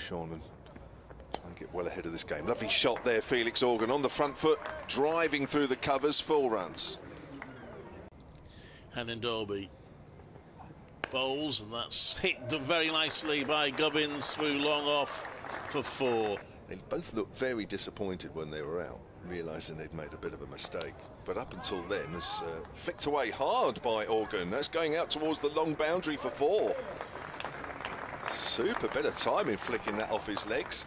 push on and try and get well ahead of this game. Lovely shot there, Felix Organ on the front foot, driving through the covers, 4 runs. Hannon Dolby bowls, and that's hit very nicely by Gubbins through long off for 4. They both looked very disappointed when they were out, realising they'd made a bit of a mistake. But up until then, it's flicked away hard by Organ. That's going out towards the long boundary for 4. Super bit of timing flicking that off his legs.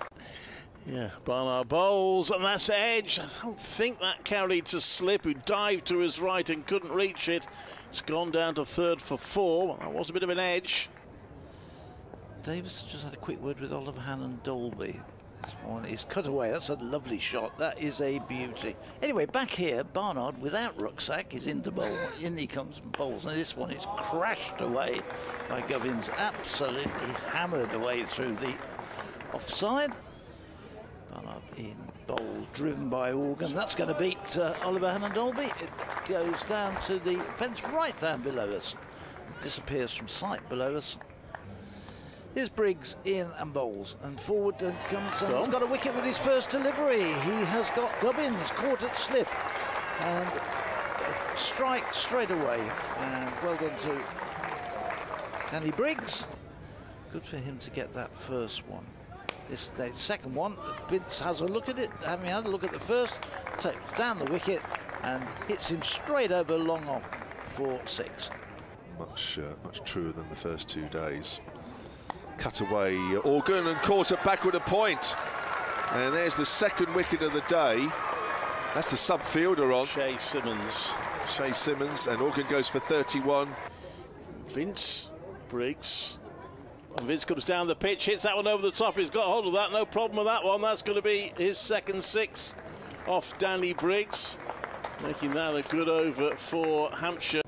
Yeah, Barnard bowls, and that's edge. I don't think that carried to Slip, who dived to his right and couldn't reach it. It's gone down to 3rd for 4. That was a bit of an edge. Davis just had a quick word with Oliver Hannon Dolby this morning. He's cut away. That's a lovely shot. That is a beauty. Anyway, back here, Barnard without rucksack is into bowl. In he comes and bowls, and this one is crashed away by Gubbins. Absolutely hammered away through the offside. Barnard in bowl, driven by Organ. That's going to beat Oliver Hannon Dolby. It goes down to the fence right down below us. It disappears from sight below us. Here's Briggs in and bowls, and forward comes, and he's got a wicket with his first delivery. He has got Gubbins caught at Slip, and strike straight away. And well done to Danny Briggs. Good for him to get that first one. This the second one, Vince has a look at it, having had a look at the first, takes down the wicket and hits him straight over long on for 6. Much truer than the first 2 days. Cut away Organ and caught it back with a point. And there's the second wicket of the day. That's the sub-fielder on. Shay Simmons. Shay Simmons, and Organ goes for 31. Vince Briggs. And Vince comes down the pitch, hits that one over the top. He's got hold of that, no problem with that one. That's going to be his second 6 off Danny Briggs, making that a good over for Hampshire.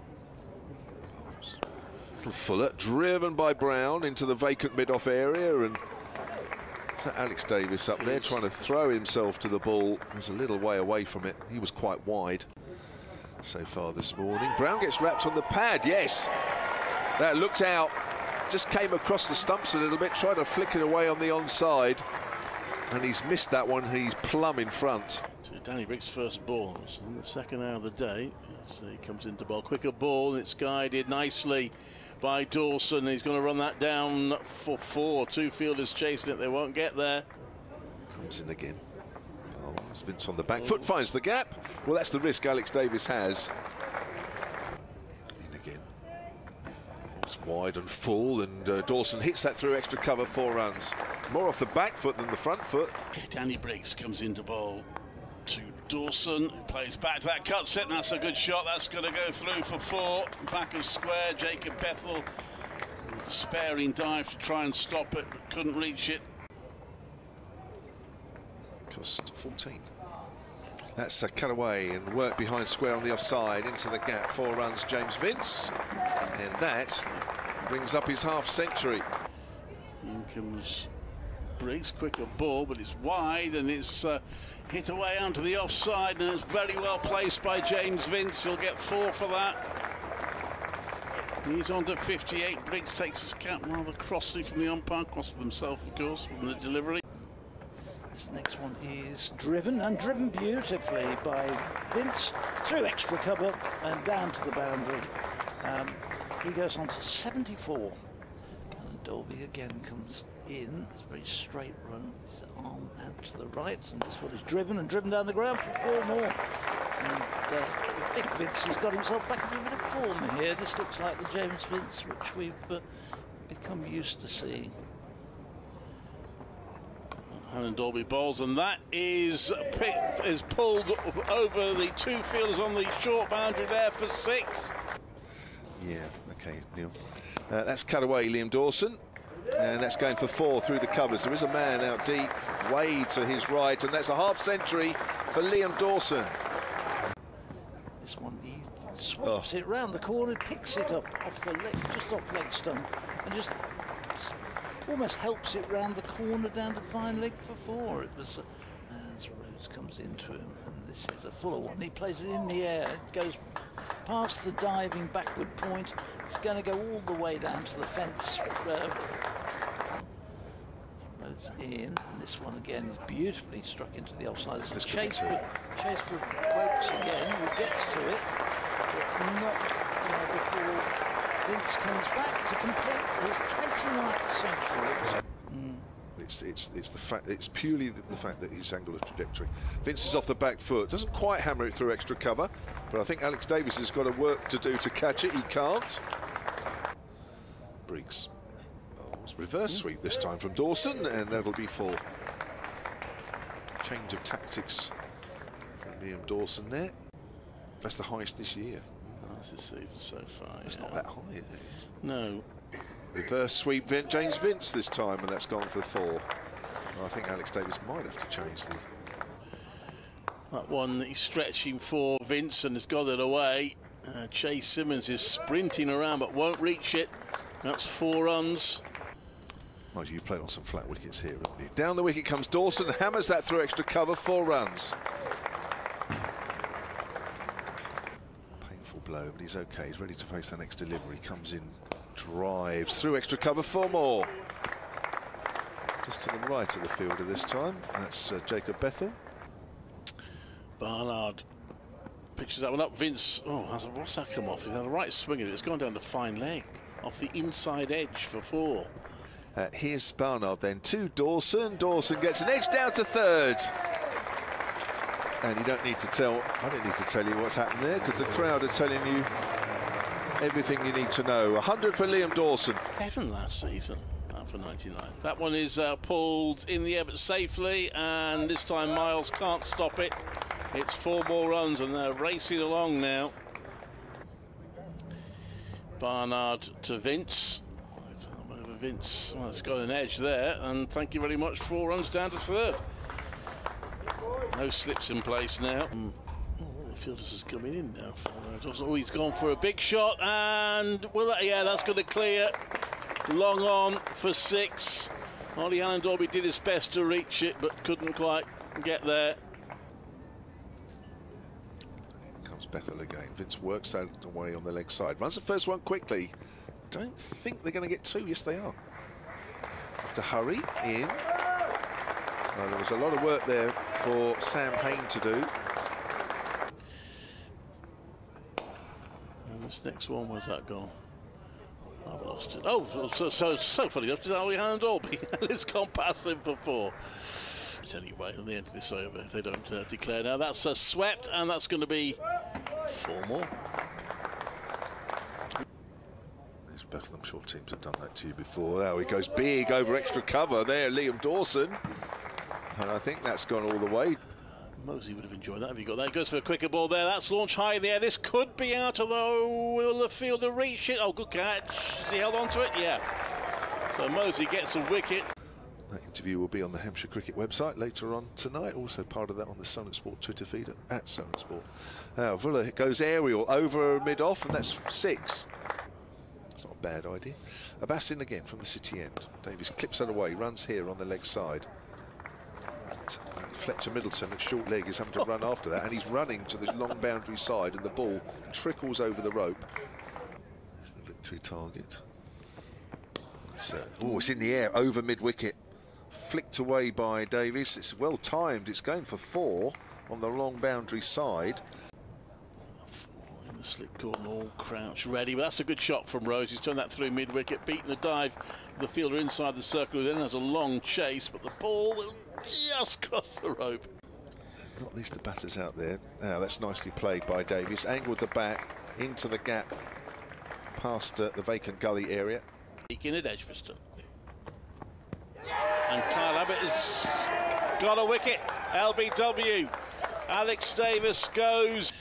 Little Fuller, driven by Brown into the vacant mid-off area, and so Alex Davis up there trying to throw himself to the ball. He's a little way away from it. He was quite wide so far this morning. Brown gets wrapped on the pad, yes. That looked out. Just came across the stumps a little bit, tried to flick it away on the onside, and he's missed that one. He's plumb in front. So Danny Briggs' first ball in the second hour of the day. So he comes into ball, quicker ball, and it's guided nicely by Dawson. He's going to run that down for 4. 2 fielders chasing it, they won't get there. Comes in again. Oh, Vince on the back foot, finds the gap. Well, that's the risk Alex Davis has. In again. It's wide and full, and Dawson hits that through extra cover, 4 runs. More off the back foot than the front foot. Danny Briggs comes into bowl to Dawson, who plays back to that cut set, and that's a good shot. That's going to go through for 4. Back of square, Jacob Bethel, despairing dive to try and stop it, but couldn't reach it. Cost 14. That's a cut away and work behind square on the offside, into the gap, 4 runs, James Vince, and that brings up his half-century. In comes Briggs, quicker ball, but it's wide, and it's hit away onto the offside, and it's very well placed by James Vince. He'll get 4 for that. He's on to 58. Briggs takes his cap rather crossly from the umpire, crosses himself, of course, from the delivery. This next one is driven, and driven beautifully by Vince through extra cover and down to the boundary. He goes on to 74. And Dolby again comes in. It's a very straight run. His arm out to the right, and this one is driven and driven down the ground for 4 more. And I think Vince has got himself back in a bit of form here. This looks like the James Vince which we've become used to seeing. Hannon Dolby bowls, and that is pulled over the 2 fielders on the short boundary there for 6. Yeah, okay, Neil. That's cut away, Liam Dawson, and that's going for 4 through the covers. There is a man out deep, way to his right, and that's a half-century for Liam Dawson. This one, he swaps it round the corner, picks it up off the leg, just off leg stump, and just almost helps it round the corner down to fine leg for 4. It was as Rhodes comes into him, and this is a fuller one. He plays it in the air. It goes past the diving backward point. It's going to go all the way down to the fence. Rhodes It's in, and this one again is beautifully struck into the offside. It's a chase for Woakes again, who gets to it, but not before Vince comes back to complete his 29th century. It's the fact. It's purely the fact that his angular trajectory. Vince is off the back foot. Doesn't quite hammer it through extra cover, but I think Alex Davis has got a work to do to catch it. He can't. Briggs. Reverse sweep this time from Dawson, and that'll be for change of tactics from Liam Dawson there. That's the highest this year. That's this season so far. It's not that high, is it? No. Reverse sweep, James Vince this time, and that's gone for 4. Well, I think Alex Davis might have to change that one that he's stretching for Vince and has got it away. Chase Simmons is sprinting around but won't reach it. That's 4 runs. Mind you, played on some flat wickets here, haven't you? Down the wicket comes Dawson, hammers that through extra cover, 4 runs. Painful blow, but he's okay. He's ready to face the next delivery. Comes in, drives through extra cover, 4 more. Just to the right of the fielder this time. That's Jacob Bethel. Barnard pitches that one up. Vince, what's that come off? He's had a right swing at it. It's gone down the fine leg. Off the inside edge for 4. Here's Barnard then to Dawson. Dawson gets an edge down to 3rd. And I don't need to tell you what's happened there, because the crowd are telling you everything you need to know. 100 for Liam Dawson. 7 last season, out for 99. That one is pulled in the air but safely, and this time Miles can't stop it. It's 4 more runs and they're racing along now. Barnard to Vince. Vince, well, it's got an edge there, and thank you very much. 4 runs down to 3rd. No slips in place now. The fielders is coming in now. Oh, he's gone for a big shot, and that's going to clear. Long on for 6. Ollie Allen Dalby did his best to reach it, but couldn't quite get there. Comes Bethel again. Vince works out away on the leg side. Runs the first one quickly. Don't think they're going to get 2. Yes, they are. Have to hurry in. There was a lot of work there for Sam Hain to do. And this next one, where's that gone? I've lost it. Oh, so funny enough, it's Ollie Allen Dalby. It's gone past him for 4. Anyway, at the end of this over, if they don't declare now, that's swept, and that's going to be 4 more. I'm sure teams have done that to you before. Now he goes big over extra cover there, Liam Dawson. And I think that's gone all the way. Mosey would have enjoyed that if he got that. Goes for a quicker ball there. That's launched high in the air. This could be out, although will the fielder reach it? Oh, good catch. Has he held on to it? Yeah. So Mosey gets a wicket. That interview will be on the Hampshire Cricket website later on tonight. Also part of that on the Solent Sport Twitter feed at Solent Sport. Now Villa goes aerial over mid-off, and that's 6. Not a bad idea. Abassin again from the city end. Davies clips that away, runs here on the leg side. Fletcher Middleton at short leg is having to run after that, and he's running to the long boundary side, and the ball trickles over the rope. There's the victory target. It's in the air over mid-wicket. Flicked away by Davies. It's well timed. It's going for 4 on the long boundary side. Slip corner, all crouched, ready. But that's a good shot from Rose. He's turned that through mid-wicket, beaten the dive. The fielder inside the circle, who then has a long chase, but the ball will just cross the rope. Not least the batters out there. Now that's nicely played by Davies. Angled the bat into the gap, past the vacant gully area. In at Edgbaston. And Kyle Abbott has got a wicket. LBW. Alex Davis goes.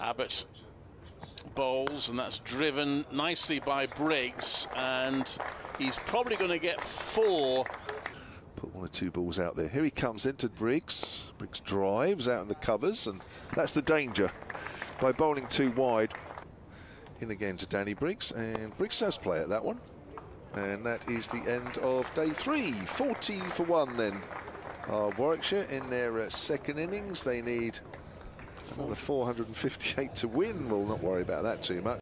Abbott bowls, and that's driven nicely by Briggs, and he's probably going to get 4. Put 1 or 2 balls out there. Here he comes into Briggs. Briggs drives out in the covers, and that's the danger. By bowling 2 wide, in again to Danny Briggs, and Briggs does play at that one. And that is the end of day 3. 40 for 1 then. Warwickshire in their second innings. They need another 458 to win. We'll not worry about that too much.